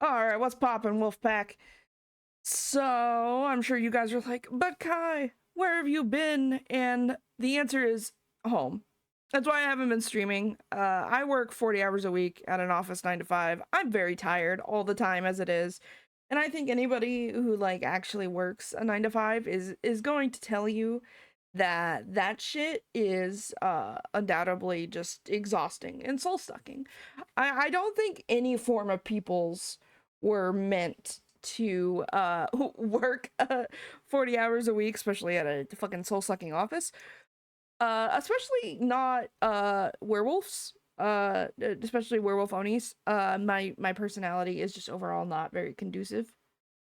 Alright, what's poppin', Wolfpack? So, I'm sure you guys are like, but Kai, where have you been? And the answer is home. That's why I haven't been streaming. I work 40 hours a week at an office 9 to 5. I'm very tired all the time as it is. And I think anybody who like actually works a 9 to 5 is going to tell you that that shit is undoubtedly just exhausting and soul-sucking. I don't think any form of people's were meant to work 40 hours a week, especially at a fucking soul-sucking office. Especially not werewolves, especially werewolf onis. My personality is just overall not very conducive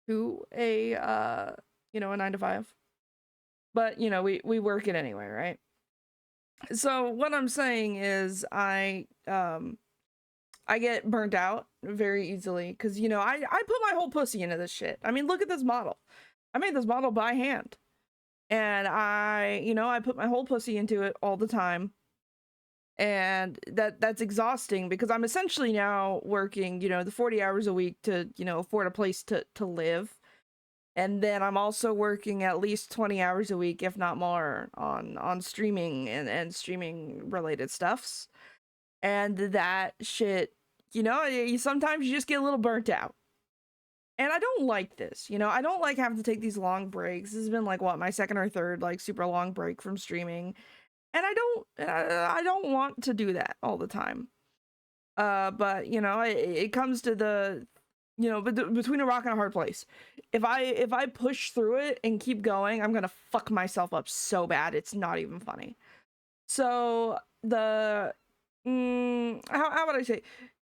to a a 9 to 5. But we work it anyway, right? So what I'm saying is I get burnt out very easily because I put my whole pussy into this shit. I mean, look at this model. I made this model by hand. And I put my whole pussy into it all the time. And that's exhausting because I'm essentially now working, the 40 hours a week to, afford a place to live. And then I'm also working at least 20 hours a week, if not more, on streaming and streaming related stuffs. And that shit, sometimes you just get a little burnt out. And I don't like this, I don't like having to take these long breaks. This has been like, what, my second or third, like, super long break from streaming. And I don't want to do that all the time. But, it comes to the, between a rock and a hard place. If I push through it and keep going, I'm gonna fuck myself up so bad, it's not even funny. So, how would I say?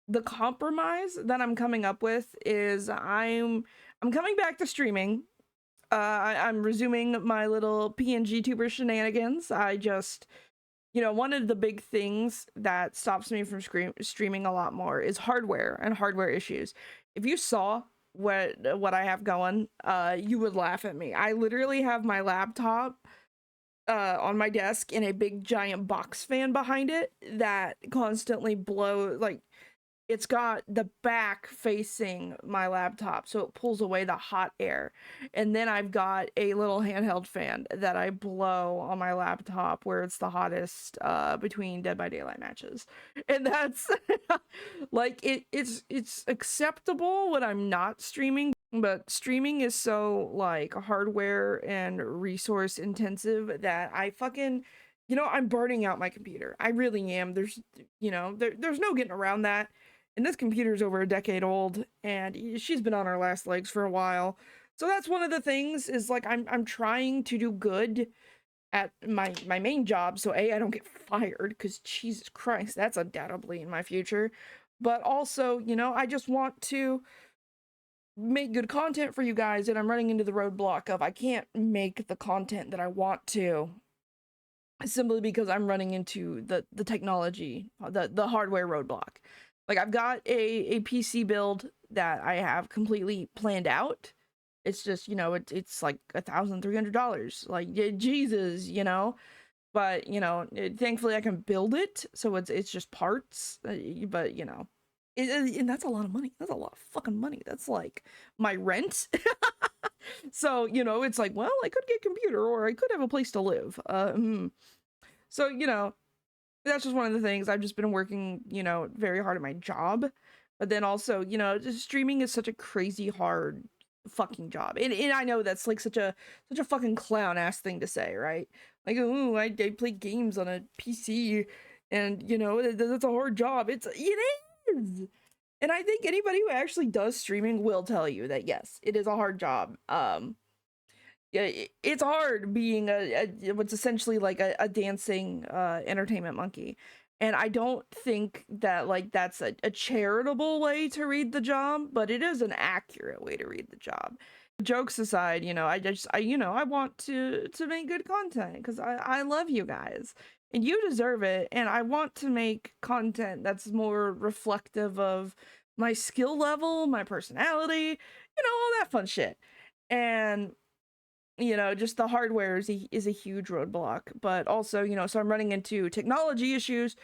The compromise that I'm coming up with is I'm coming back to streaming. I'm resuming my little PNG tuber shenanigans. I just, one of the big things that stops me from streaming a lot more is hardware and hardware issues. If you saw what I have going, you would laugh at me. I literally have my laptop on my desk and a big giant box fan behind it that constantly blows, like, it's got the back facing my laptop, so it pulls away the hot air. And then I've got a little handheld fan that I blow on my laptop where it's the hottest between Dead by Daylight matches. And that's like it's acceptable when I'm not streaming, but streaming is so like hardware and resource intensive that I fucking I'm burning out my computer. I really am. There's there's no getting around that. And this computer's over a decade old, and she's been on her last legs for a while. So that's one of the things, is like I'm trying to do good at my main job, so A, I don't get fired, because Jesus Christ, that's undoubtedly in my future. But also, I just want to make good content for you guys, and I'm running into the roadblock of I can't make the content that I want to, simply because I'm running into the technology, the hardware roadblock. Like, I've got a PC build that I have completely planned out. It's just, it's like $1,300. Like, Jesus, But, thankfully I can build it, so it's just parts. But, and that's a lot of money. That's a lot of fucking money. That's like my rent. So, it's like, well, I could get a computer, or I could have a place to live. So, that's just one of the things. I've just been working, very hard at my job. But then also, just streaming is such a crazy hard fucking job. And I know that's like such a fucking clown ass thing to say, right? Like, oh, I play games on a PC, and that's a hard job. It is. And I think anybody who actually does streaming will tell you that yes, it is a hard job. Yeah, it's hard being what's essentially like a dancing entertainment monkey. And I don't think that like that's a charitable way to read the job, but it is an accurate way to read the job. Jokes aside, I want to make good content because I love you guys and you deserve it, and I want to make content that's more reflective of my skill level, my personality, all that fun shit. And just the hardware is a huge roadblock. But also, so I'm running into technology issues.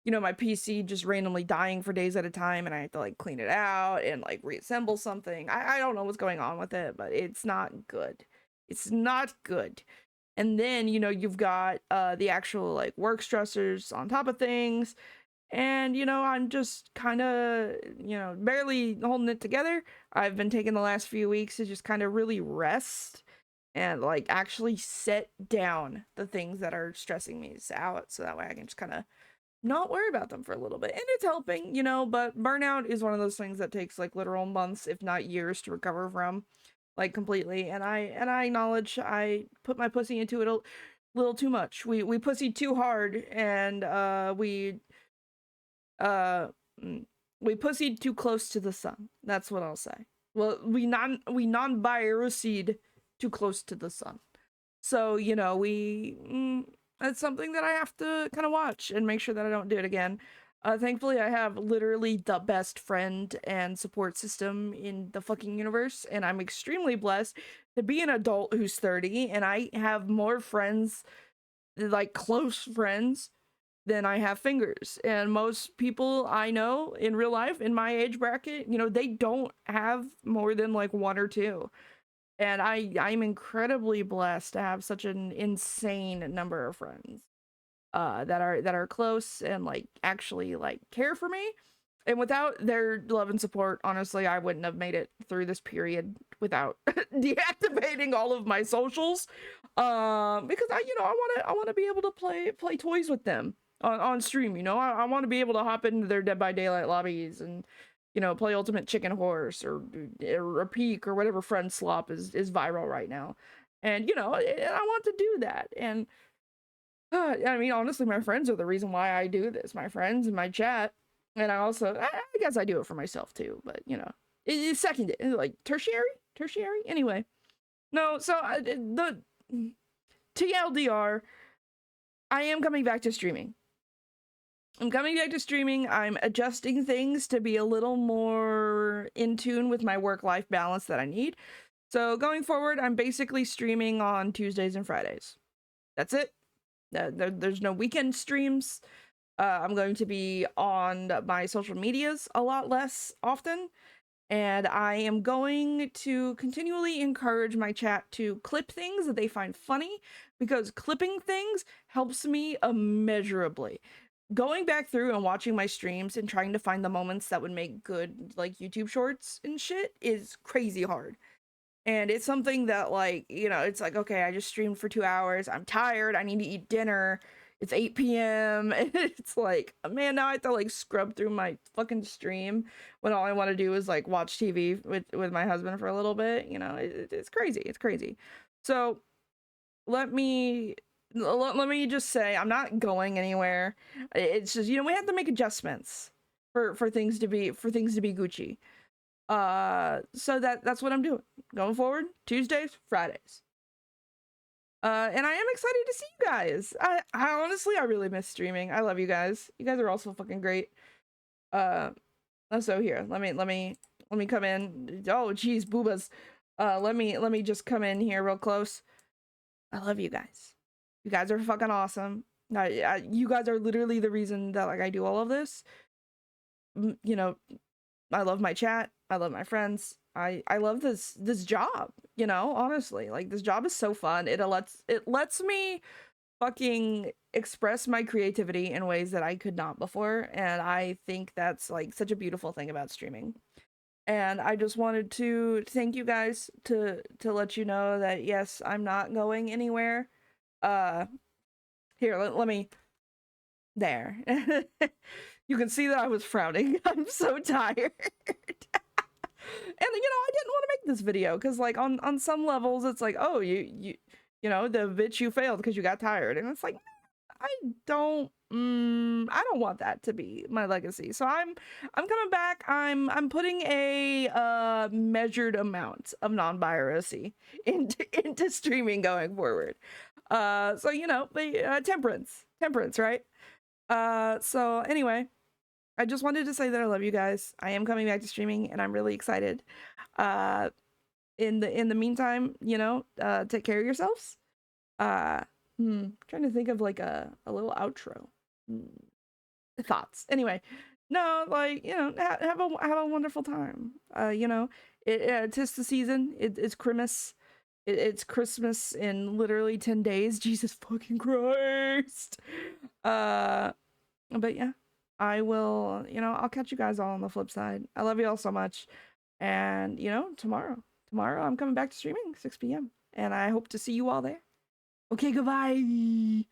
you know, my PC just randomly dying for days at a time, and I have to like clean it out and like reassemble something. I don't know what's going on with it, but it's not good. It's not good. And then, you know, you've got the actual like work stressors on top of things. And, you know, I'm just kind of, you know, barely holding it together. I've been taking the last few weeks to just kind of really rest and like actually set down the things that are stressing me out, so that way I can just kind of not worry about them for a little bit. And it's helping, you know, but burnout is one of those things that takes like literal months, if not years, to recover from, like completely. And I acknowledge I put my pussy into it a little too much. We pussied too hard, and uh we pussied too close to the sun. That's what I'll say. Well, we non-virusied too close to the sun. So, you know, that's something that I have to kind of watch and make sure that I don't do it again. Thankfully, I have literally the best friend and support system in the fucking universe, and I'm extremely blessed to be an adult who's 30, and I have more friends, like close friends, than I have fingers. And most people I know in real life in my age bracket, you know, they don't have more than like one or two. And I'm incredibly blessed to have such an insane number of friends that are close and like actually like care for me. And without their love and support, honestly, I wouldn't have made it through this period without deactivating all of my socials. Because I want to be able to play toys with them on stream. You know, I want to be able to hop into their Dead by Daylight lobbies and, you know, play Ultimate Chicken Horse or Peak or whatever friend slop is viral right now. And, you know, I want to do that. And I mean, honestly, my friends are the reason why I do this. My friends and my chat. And I guess I do it for myself too. But, you know, it's secondary, like tertiary. Anyway, no. So the TLDR, I am coming back to streaming. I'm adjusting things to be a little more in tune with my work-life balance that I need. So going forward, I'm basically streaming on Tuesdays and Fridays. That's it. There's no weekend streams. I'm going to be on my social medias a lot less often. And I am going to continually encourage my chat to clip things that they find funny, because clipping things helps me immeasurably. Going back through and watching my streams and trying to find the moments that would make good like YouTube shorts and shit is crazy hard. And it's something that, like, you know, it's like, okay, I just streamed for 2 hours. I'm tired. I need to eat dinner. It's 8 p.m. And it's like, man, now I have to like scrub through my fucking stream when all I want to do is like watch TV with my husband for a little bit. You know, it's crazy. It's crazy. So let me just say, I'm not going anywhere. It's just, you know, we have to make adjustments for things to be Gucci. So that's what I'm doing going forward. Tuesdays, Fridays. And I am excited to see you guys. I honestly, I really miss streaming. I love you guys. You guys are also fucking great. So here, let me come in. Oh, geez, boobas. Let me just come in here real close. I love you guys. You guys are fucking awesome. You guys are literally the reason that like I do all of this. You know, I love my chat. I love my friends. I love this job, you know, honestly. Like, this job is so fun. It lets me fucking express my creativity in ways that I could not before, and I think that's like such a beautiful thing about streaming. And I just wanted to thank you guys to let you know that yes, I'm not going anywhere. Here, let me there. You can see that I was frowning. I'm so tired. And, you know, I didn't want to make this video because, like, on some levels, it's like, oh, you know, the bitch, you failed because you got tired. And it's like, I don't want that to be my legacy. So I'm coming back. I'm putting a measured amount of non-piracy into streaming going forward. So, you know, temperance, right? So anyway, I just wanted to say that I love you guys. I am coming back to streaming, and I'm really excited. In the meantime, you know, take care of yourselves. Trying to think of like a little outro. thoughts. Anyway, no, like, you know, have a wonderful time. You know, tis the season. It's Christmas. It's Christmas in literally 10 days. Jesus fucking Christ. But yeah, I will, you know, I'll catch you guys all on the flip side. I love you all so much. And, you know, tomorrow I'm coming back to streaming 6 p.m. and I hope to see you all there. Okay, goodbye.